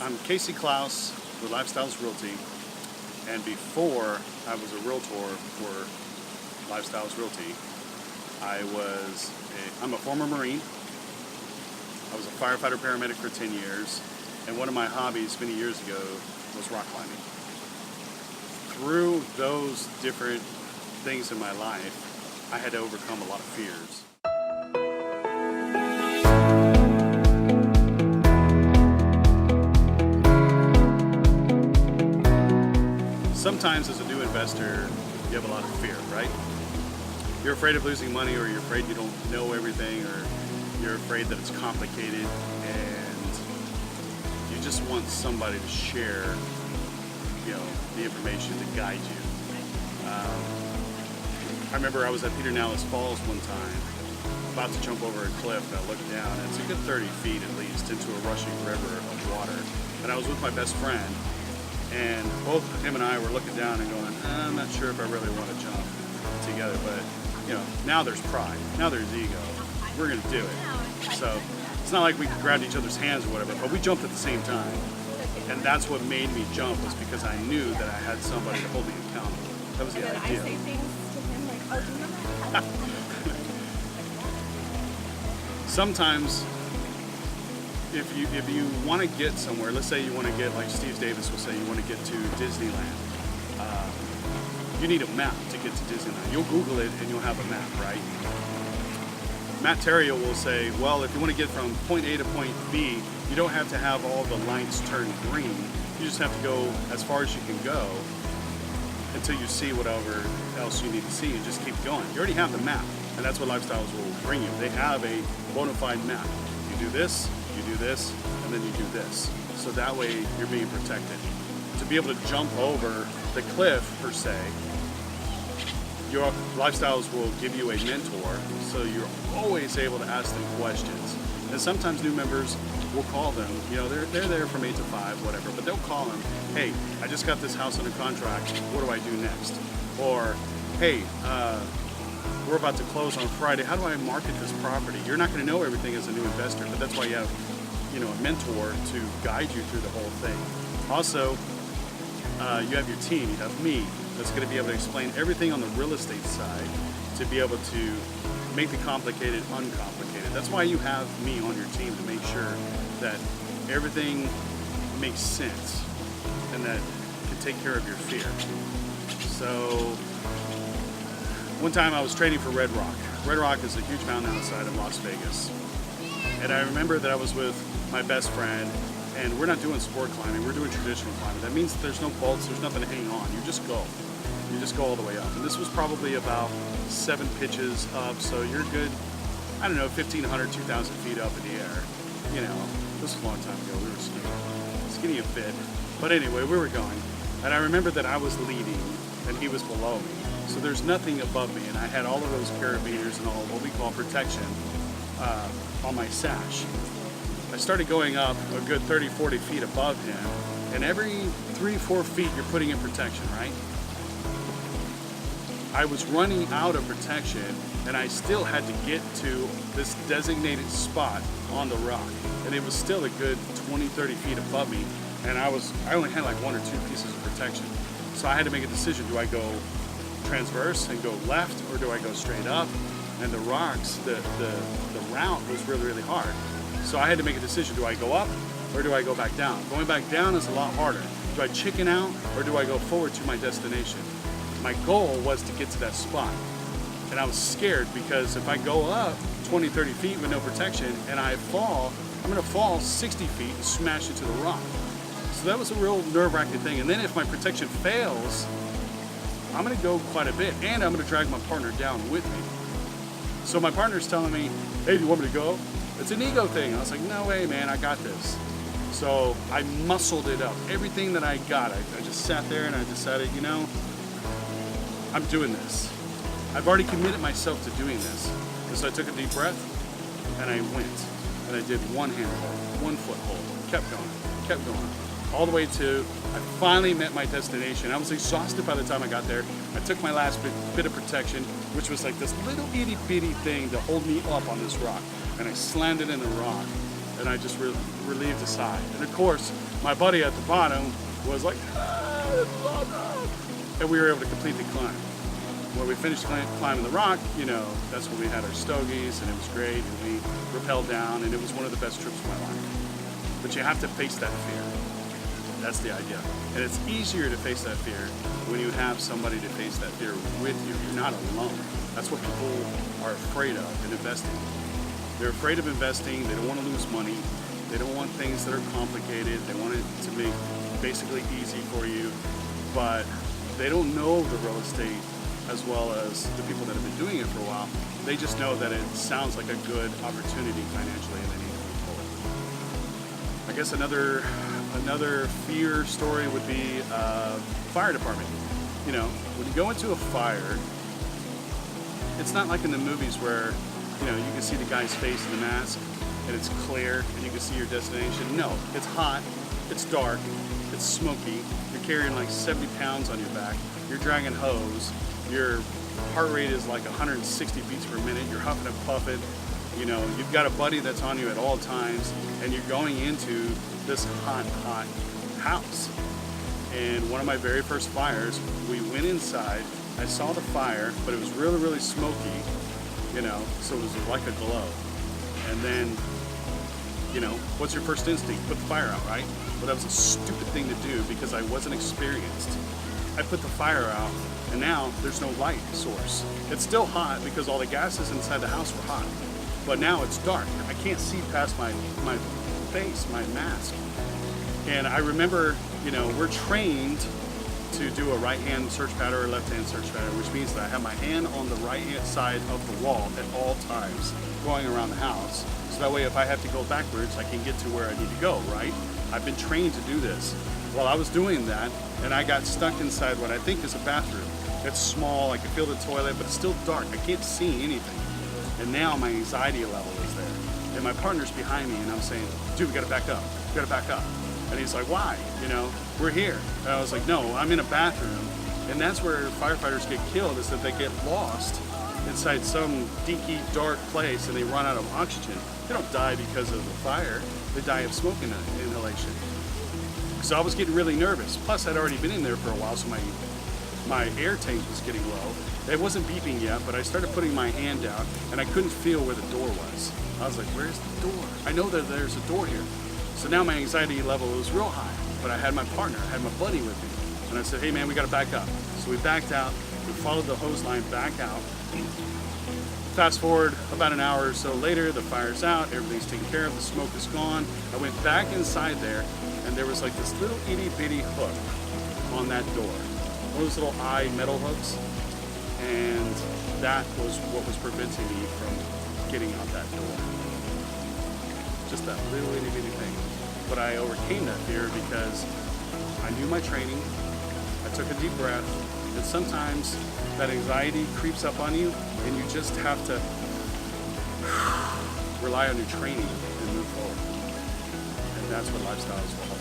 I'm Casey Klaus with Lifestyles Realty, and before I was a realtor for Lifestyles Realty, I'm a former Marine. I was a firefighter paramedic for 10 years, and one of my hobbies many years ago was rock climbing. Through those different things in my life, I had to overcome a lot of fears. Sometimes as a new investor, you have a lot of fear, right? You're afraid of losing money, or you're afraid you don't know everything, or you're afraid that it's complicated, and you just want somebody to share, the information to guide you. I remember I was at Pedernales Falls one time, about to jump over a cliff, and I looked down, and it's a good 30 feet at least into a rushing river of water. And I was with my best friend, and both him and I were looking down and going, I'm not sure if I really want to jump together, but now there's pride, now there's ego, we're gonna do it. So it's not like we grabbed each other's hands or whatever, but we jumped at the same time. And that's what made me jump, was because I knew that I had somebody to hold me accountable. That was the idea. I say things to him like, oh, do you remember that? Sometimes if you want to get somewhere, let's say you want to get, like Steve Davis will say, you want to get to Disneyland, you need a map to get to Disneyland. You'll Google it and you'll have a map, right? Matt Terrio will say, well, if you want to get from point A to point B, you don't have to have all the lights turn green. You just have to go as far as you can go until you see whatever else you need to see, and just keep going. You already have the map, and that's what Lifestyles will bring you. They have a bona fide map. You do this, and then you do this. So that way you're being protected. To be able to jump over the cliff, per se, your Lifestyles will give you a mentor, so you're always able to ask them questions. And sometimes new members will call them, they're there from 8 to 5, whatever, but they'll call them, hey, I just got this house under contract, what do I do next? Or, hey, we're about to close on Friday, how do I market this property? You're not going to know everything as a new investor, but that's why you have, a mentor to guide you through the whole thing. Also, you have your team, you have me, that's going to be able to explain everything on the real estate side, to be able to make the complicated uncomplicated. That's why you have me on your team, to make sure that everything makes sense and that can take care of your fear. So one time I was training for Red Rock. Red Rock is a huge mountain outside of Las Vegas. And I remember that I was with my best friend, and we're not doing sport climbing, we're doing traditional climbing. That means there's no bolts, there's nothing to hang on. You just go. You just go all the way up. And this was probably about 7 pitches up, so you're good, 1,500, 2,000 feet up in the air. This was a long time ago, we were skinny a bit. But anyway, we were going. And I remember that I was leading, and he was below me. So there's nothing above me, and I had all of those carabiners and all what we call protection on my sash. I started going up a good 30, 40 feet above him, and every 3, 4 feet you're putting in protection, right? I was running out of protection, and I still had to get to this designated spot on the rock, and it was still a good 20, 30 feet above me, and I only had like 1 or 2 pieces of protection. So I had to make a decision. Do I go transverse and go left, or do I go straight up? And the rocks, the route was really, really hard. So I had to make a decision. Do I go up, or do I go back down? Going back down is a lot harder. Do I chicken out, or do I go forward to my destination? My goal was to get to that spot. And I was scared, because if I go up 20, 30 feet with no protection and I fall, I'm gonna fall 60 feet and smash into the rock. So that was a real nerve-wracking thing. And then if my protection fails, I'm gonna go quite a bit, and I'm gonna drag my partner down with me. So my partner's telling me, hey, do you want me to go? It's an ego thing. I was like, no way, man, I got this. So I muscled it up. Everything that I got, I just sat there and I decided, I'm doing this. I've already committed myself to doing this. And so I took a deep breath, and I went. And I did one hand hold, 1 foot hold, kept going, all the way to, I finally met my destination. I was exhausted by the time I got there. I took my last bit of protection, which was like this little itty bitty thing to hold me up on this rock. And I slammed it in the rock, and I just relieved a sigh. And of course, My buddy at the bottom was like, and we were able to complete the climb. When we finished climbing the rock, you know, that's when we had our stogies, and it was great, and we rappelled down, and it was one of the best trips of my life. But you have to face that fear. That's the idea. And it's easier to face that fear when you have somebody to face that fear with you. You're not alone. That's what people are afraid of in investing. They're afraid of investing. They don't want to lose money. They don't want things that are complicated. They want it to be basically easy for you. But they don't know the real estate as well as the people that have been doing it for a while. They just know that it sounds like a good opportunity financially, and they need to move forward. I guess another fear story would be fire department. You know, when you go into a fire, it's not like in the movies where, you know, you can see the guy's face in the mask and it's clear and you can see your destination. No, it's hot, it's dark, it's smoky. You're carrying like 70 pounds on your back. You're dragging hose. Your heart rate is like 160 beats per minute. You're huffing and puffing. You know, you've got a buddy that's on you at all times, and you're going into this hot house. And one of my very first fires, we went inside. I saw the fire, but it was really, really smoky, you know, so it was like a glow. And then, you know, what's your first instinct? Put the fire out, right? But that was a stupid thing to do because I wasn't experienced. I put the fire out, and now there's no light source. It's still hot because all the gases inside the house were hot, but now it's dark. I can't see past my face, my mask. And I remember, you know, we're trained to do a right-hand search pattern or left-hand search pattern, which means that I have my hand on the right-hand side of the wall at all times, going around the house. So that way, if I have to go backwards, I can get to where I need to go, right? I've been trained to do this. Well, I was doing that, and I got stuck inside what I think is a bathroom. It's small, I can feel the toilet, but it's still dark. I can't see anything. And now my anxiety level is there. And my partner's behind me, and I'm saying, dude, we gotta back up. We gotta back up. And he's like, why? You know, we're here. And I was like, no, I'm in a bathroom. And that's where firefighters get killed, is that they get lost inside some dinky, dark place, and they run out of oxygen. They don't die because of the fire. They die of smoke inhalation. So I was getting really nervous. Plus, I'd already been in there for a while, so my air tank was getting low. It wasn't beeping yet, but I started putting my hand down, and I couldn't feel where the door was. I was like, where's the door? I know that there's a door here. So now my anxiety level was real high, but I had my partner, I had my buddy with me. And I said, hey man, we gotta back up. So we backed out, we followed the hose line back out. Fast forward about an hour or so later, the fire's out, everything's taken care of, the smoke is gone. I went back inside there, and there was like this little itty bitty hook on that door. One of those little eye metal hooks. And that was what was preventing me from getting out that door. Just that little itty bitty thing. But I overcame that fear because I knew my training. I took a deep breath. And sometimes that anxiety creeps up on you, and you just have to rely on your training and move forward. And that's what lifestyle is all about.